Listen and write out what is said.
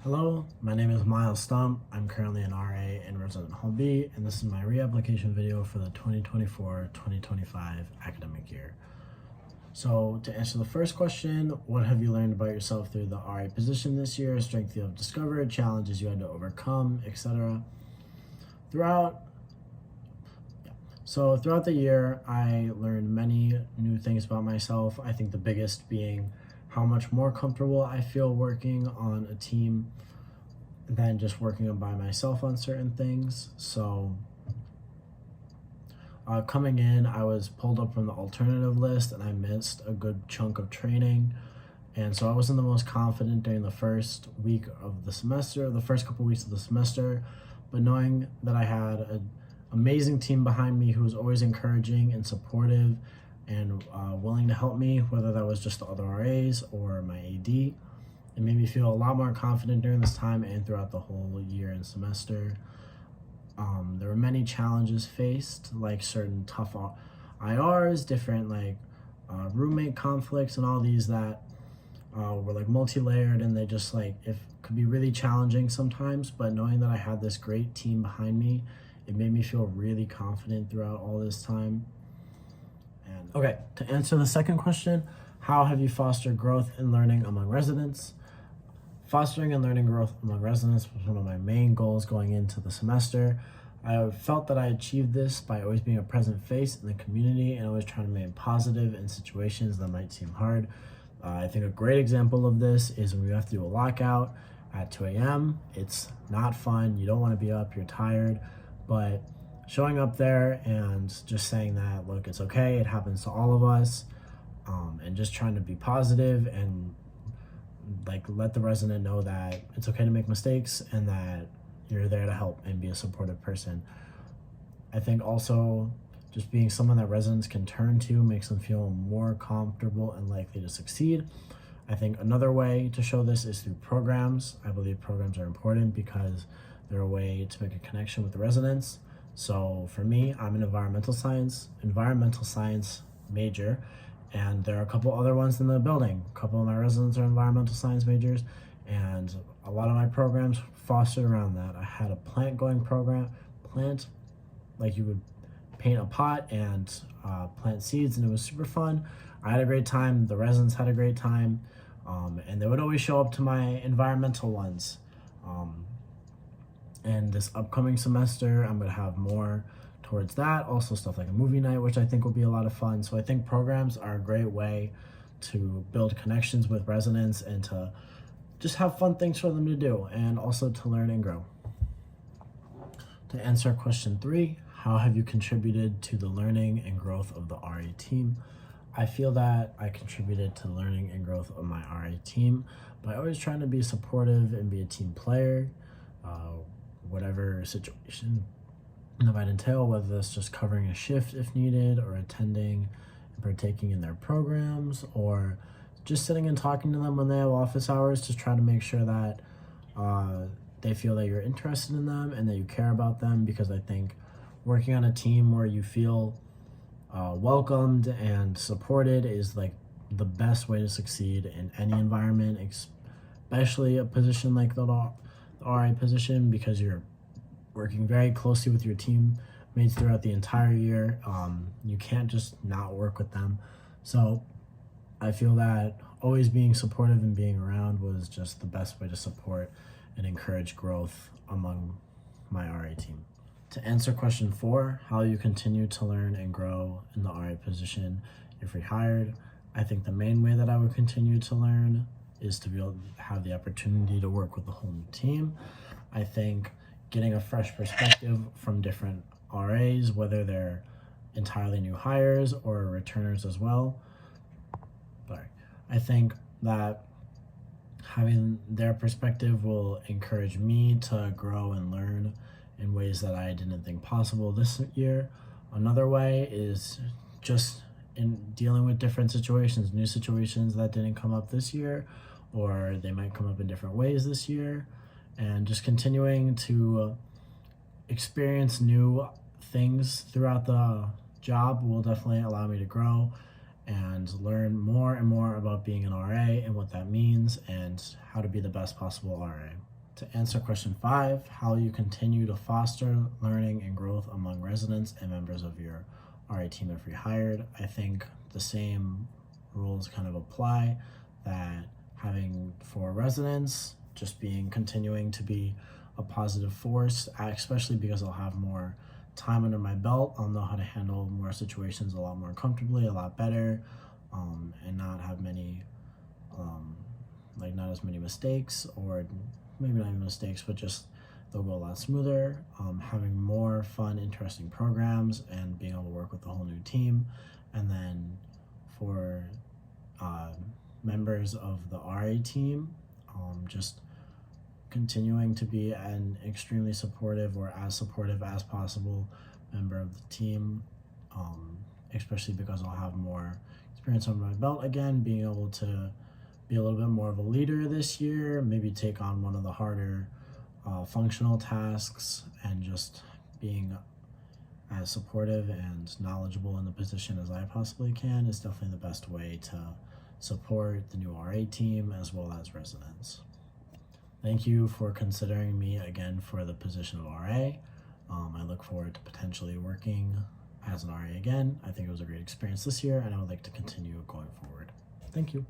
Hello, my name is Miles Stump. I'm currently an RA in Resident Hall B, and this is my reapplication video for the 2024-2025 academic year. So to answer the first question, what have you learned about yourself through the RA position this year, strengths you have discovered, challenges you had to overcome, etc. Throughout the year, I learned many new things about myself. I think the biggest being how much more comfortable I feel working on a team than just working by myself on certain things. So coming in, I was pulled up from the alternative list and I missed a good chunk of training. And so I wasn't the most confident during the first week of the semester, the first couple weeks of the semester, but knowing that I had an amazing team behind me who was always encouraging and supportive and willing to help me, whether that was just the other RAs or my AD. It made me feel a lot more confident during this time and throughout the whole year and semester. There were many challenges faced, like certain tough IRs, different roommate conflicts and all these that were like multi-layered, and they just could be really challenging sometimes, but knowing that I had this great team behind me, it made me feel really confident throughout all this time. And okay, to answer the second question, how have you fostered growth and learning among residents? Fostering and learning growth among residents was one of my main goals going into the semester. I felt that I achieved this by always being a present face in the community and always trying to remain positive in situations that might seem hard. I think a great example of this is when we have to do a lockout at 2 a.m. It's not fun. You don't want to be up. You're tired. But showing up there and just saying that, look, it's okay. It happens to all of us. And just trying to be positive and let the resident know that it's okay to make mistakes and that you're there to help and be a supportive person. I think also just being someone that residents can turn to makes them feel more comfortable and likely to succeed. I think another way to show this is through programs. I believe programs are important because they're a way to make a connection with the residents. So for me, I'm an environmental science major, and there are a couple other ones in the building. A couple of my residents are environmental science majors, and a lot of my programs fostered around that. I had a plant program, like you would paint a pot and plant seeds, and it was super fun. I had a great time, the residents had a great time, and they would always show up to my environmental ones. And this upcoming semester, I'm gonna have more towards that. Also stuff like a movie night, which I think will be a lot of fun. So I think programs are a great way to build connections with residents and to just have fun things for them to do, and also to learn and grow. To answer question 3, how have you contributed to the learning and growth of the RA team? I feel that I contributed to the learning and growth of my RA team by always trying to be supportive and be a team player, whatever situation that might entail, whether that's just covering a shift if needed, or attending and partaking in their programs, or just sitting and talking to them when they have office hours to try to make sure that they feel that you're interested in them and that you care about them, because I think working on a team where you feel welcomed and supported is the best way to succeed in any environment, especially a position like the RA position, because you're working very closely with your teammates throughout the entire year. You can't just not work with them. So I feel that always being supportive and being around was just the best way to support and encourage growth among my RA team. To answer question 4, how you continue to learn and grow in the RA position if rehired, I think the main way that I would continue to learn is to be able to have the opportunity to work with the whole new team. I think getting a fresh perspective from different RAs, whether they're entirely new hires or returners as well. I think that having their perspective will encourage me to grow and learn in ways that I didn't think possible this year. Another way is just in dealing with different situations, new situations that didn't come up this year, or they might come up in different ways this year, and just continuing to experience new things throughout the job will definitely allow me to grow and learn more and more about being an RA and what that means and how to be the best possible RA. To answer question 5, how you continue to foster learning and growth among residents and members of your RA team if rehired, I think the same rules kind of apply, that having for residents, just continuing to be a positive force, especially because I'll have more time under my belt. I'll know how to handle more situations a lot more comfortably, a lot better, and not have many, not as many mistakes, or maybe not even mistakes, but just they'll go a lot smoother. Having more fun, interesting programs and being able to work with a whole new team. And then for members of the RA team, just continuing to be an extremely supportive, or as supportive as possible, member of the team, especially because I'll have more experience under my belt again, being able to be a little bit more of a leader this year, maybe take on one of the harder functional tasks, and just being as supportive and knowledgeable in the position as I possibly can is definitely the best way to support the new RA team as well as residents. Thank you for considering me again for the position of RA. I look forward to potentially working as an RA again. I think it was a great experience this year, and I would like to continue going forward. Thank you.